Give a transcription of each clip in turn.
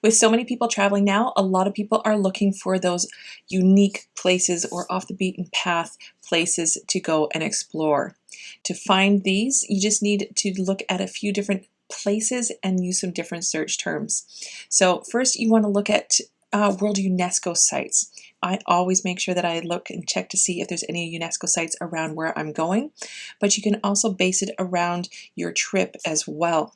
With so many people traveling now, a lot of people are looking for those unique places or off the beaten path places to go and explore. To find these, you just need to look at a few different places and use some different search terms. So first you want to look at World UNESCO sites. I always make sure that I look and check to see if there's any UNESCO sites around where I'm going, but you can also base it around your trip as well.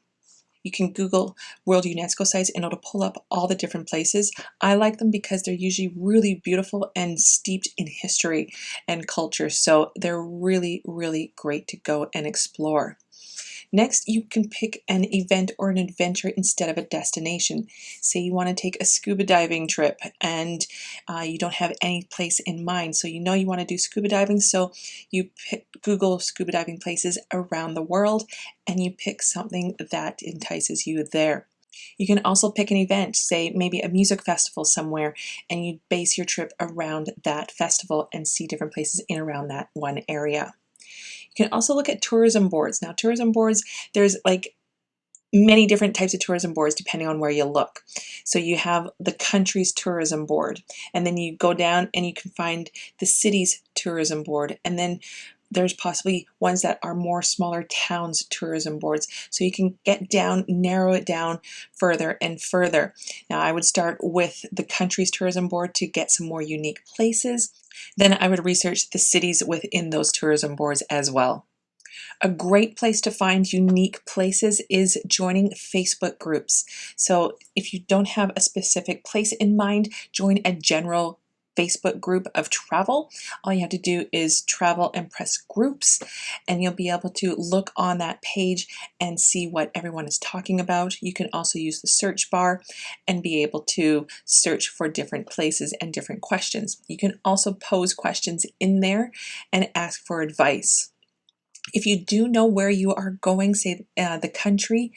You can Google World UNESCO sites and it'll pull up all the different places. I like them because they're usually really beautiful and steeped in history and culture, so they're really, really great to go and explore. Next, you can pick an event or an adventure instead of a destination. Say you want to take a scuba diving trip and you don't have any place in mind. So you know you want to do scuba diving, so you Google scuba diving places around the world and you pick something that entices you there. You can also pick an event, say maybe a music festival somewhere, and you base your trip around that festival and see different places in around that one area. You can also look at tourism boards. Now, tourism boards, there's like many different types of tourism boards depending on where you look. So you have the country's tourism board, and then you go down and you can find the city's tourism board, and then there's possibly ones that are more smaller towns tourism boards. So you can get down, narrow it down further and further. Now I would start with the country's tourism board to get some more unique places. Then I would research the cities within those tourism boards as well. A great place to find unique places is joining Facebook groups. So if you don't have a specific place in mind, join a general Facebook group of travel. All you have to do is travel and press groups, and you'll be able to look on that page and see what everyone is talking about. You can also use the search bar and be able to search for different places and different questions. You can also pose questions in there and ask for advice. If you do know where you are going, say the country,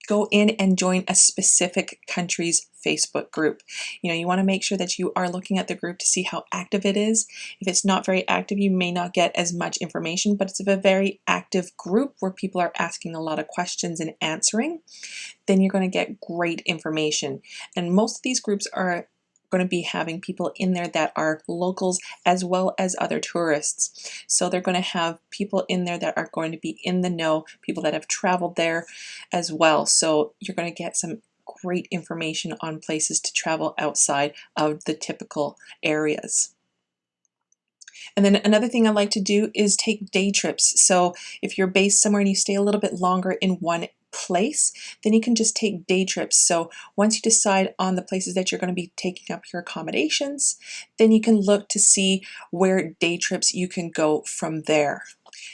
go in and join a specific country's Facebook group. You want to make sure that you are looking at the group to see how active it is. If it's not very active, you may not get as much information, but it's a very active group where people are asking a lot of questions and answering, then you're going to get great information. And most of these groups are going to be having people in there that are locals as well as other tourists. So they're going to have people in there that are going to be in the know, people that have traveled there as well. So you're going to get some great information on places to travel outside of the typical areas. And then another thing I like to do is take day trips. So if you're based somewhere and you stay a little bit longer in one place, then you can just take day trips. So once you decide on the places that you're going to be taking up your accommodations, then you can look to see where day trips you can go from there.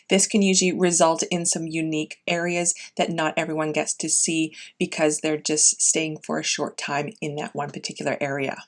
This can usually result in some unique areas that not everyone gets to see because they're just staying for a short time in that one particular area.